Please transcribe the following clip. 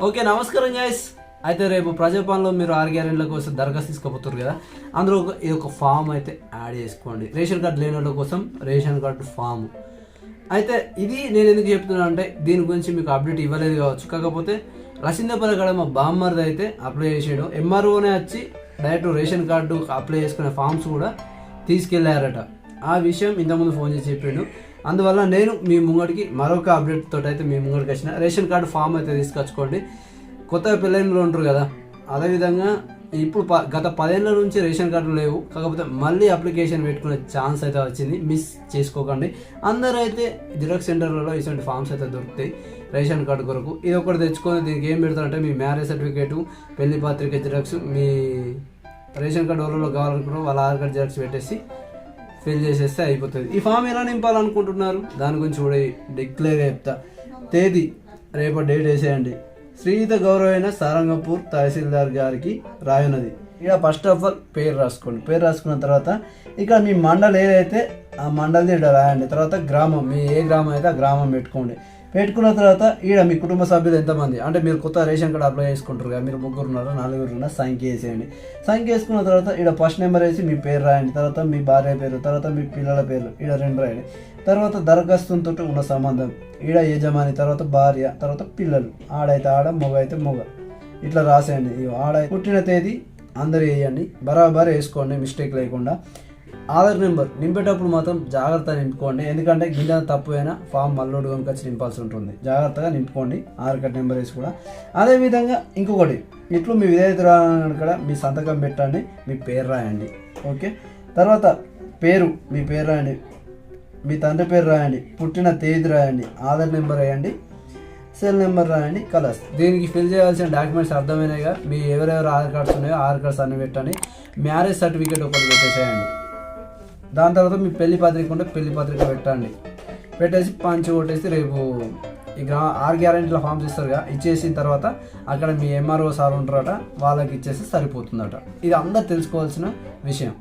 Okay, నమస్కారం guys. అయితే రేపు ప్రజాపాలనలో మీరు 6 గ్యారెంటీల కోసం దరఖాస్తు తీసుకుపోతారు కదా, అందులో ఇది ఒక ఫామ్ అయితే యాడ్ చేసుకోండి. రేషన్ కార్డు లేని వాళ్ళ కోసం రేషన్ కార్డు ఫామ్. అయితే ఇది నేను ఎందుకు చెప్తున్నాను అంటే దీని గురించి మీకు అప్డేట్ ఇవ్వలేదు కావచ్చు, కాకపోతే రసీందపల్లి కాడ మా బామ్మర్ది అయితే అప్లై చేసాడు. ఎంఆర్ఓనే వచ్చి డైరెక్ట్ రేషన్ కార్డు అప్లై చేసుకునే ఫామ్స్ కూడా తీసుకెళ్లారట. ఆ విషయం ఇంతకుముందు ఫోన్ చేసి చెప్పాడు. అందువల్ల నేను మీ ముంగడికి మరొక అప్డేట్ తోటి అయితే మీ ముంగడికి వచ్చిన. రేషన్ కార్డు ఫామ్ అయితే తీసుకొచ్చుకోండి. కొత్తగా పెళ్ళైనలో ఉంటారు కదా, అదేవిధంగా ఇప్పుడు గత 10 ఏళ్ళ నుంచి రేషన్ కార్డులు లేవు, కాకపోతే మళ్ళీ అప్లికేషన్ పెట్టుకునే ఛాన్స్ అయితే వచ్చింది. మిస్ చేసుకోకండి. అందరూ అయితే జిరాక్స్ సెంటర్లలో ఇటువంటి ఫామ్స్ అయితే దొరుకుతాయి రేషన్ కార్డు కొరకు. ఇది ఒకటి తెచ్చుకొని దీనికి ఏం పెడతారంటే మీ మ్యారేజ్ సర్టిఫికేటు, పెళ్లి పత్రిక జిరాక్స్, మీ రేషన్ కార్డు ఎవరిలో కావాలనుకున్నా వాళ్ళ ఆధార్ కార్డు జిరాక్స్ పెట్టేసి ఫిల్ చేసేస్తే అయిపోతుంది. ఈ ఫామ్ ఎలా నింపాలనుకుంటున్నారు దాని గురించి కూడా డిక్లేర్ చెప్తా. తేదీ రేపు డేట్ వేసేయండి. శ్రీయుత గౌరవైన సారంగపూర్ తహసీల్దార్ గారికి రాయున్నది. ఇక్కడ ఫస్ట్ ఆఫ్ ఆల్ పేరు రాసుకోండి. పేరు రాసుకున్న తర్వాత ఇక్కడ మీ మండల్ ఏదైతే ఆ మండల్ది ఇక్కడ రాయండి. తర్వాత గ్రామం, మీ ఏ గ్రామం అయితే ఆ గ్రామం పెట్టుకోండి. పెట్టుకున్న తర్వాత ఈడ మీ కుటుంబ సభ్యులు ఎంతమంది అంటే మీరు కొత్త రేషన్ కార్డు అప్లై చేసుకుంటారు కదా, మీరు 3 ఉన్నారో 4 ఉన్నారో సంఖ్య వేసేయండి. సంఖ్య వేసుకున్న తర్వాత ఈడ ఫస్ట్ నెంబర్ వేసి మీ పేరు రాయండి. తర్వాత మీ భార్య పేరు, తర్వాత మీ పిల్లల పేర్లు ఈడ 2 రాయండి. తర్వాత దరఖాస్తుతో ఉన్న సంబంధం ఈడ యజమాని, తర్వాత భార్య, తర్వాత పిల్లలు, ఆడైతే ఆడ, మొగ అయితే మొగ, ఇట్లా రాసేయండి. ఆడ పుట్టిన తేదీ అందరు వేయండి, బరాబర్ వేసుకోండి మిస్టేక్ లేకుండా. ఆధార్ నెంబర్ నింపేటప్పుడు మాత్రం జాగ్రత్తగా నింపుకోండి, ఎందుకంటే గింజ తప్పు అయినా ఫామ్ మల్లోడు కొనుకొచ్చి నింపాల్సి ఉంటుంది. జాగ్రత్తగా నింపుకోండి ఆధార్ కార్డ్ నెంబర్ వేసి కూడా. అదేవిధంగా ఇంకొకటి, ఇట్లు మీ విధేయత కూడా మీ సంతకం పెట్టండి, మీ పేరు రాయండి. ఓకే, తర్వాత పేరు, మీ పేరు రాయండి, మీ తండ్రి పేరు రాయండి, పుట్టిన తేదీ రాయండి, ఆధార్ నెంబర్ రాయండి, సెల్ నెంబర్ రాయండి, కలర్స్. దీనికి ఫిల్ చేయాల్సిన డాక్యుమెంట్స్ అర్థమైనాయిగా. మీ ఎవరెవరు ఆధార్ కార్డ్స్ ఉన్నాయో ఆధార్ కార్డ్స్ అన్ని పెట్టండి. మ్యారేజ్ సర్టిఫికేట్ ఒకటి పెట్టేసేయండి. దాని తర్వాత మీ పెళ్లి పత్రిక ఉంటే పెళ్లి పత్రిక పెట్టండి. పెట్టేసి పంచి కొట్టేసి రేపు ఈ 6 గ్యారెంటీల ఫామ్స్ ఇస్తారుగా, ఇచ్చేసిన తర్వాత అక్కడ మీ ఎంఆర్ఓ సార్ ఉంటారట, వాళ్ళకి ఇచ్చేసి సరిపోతుందట. ఇది అందరు తెలుసుకోవాల్సిన విషయం.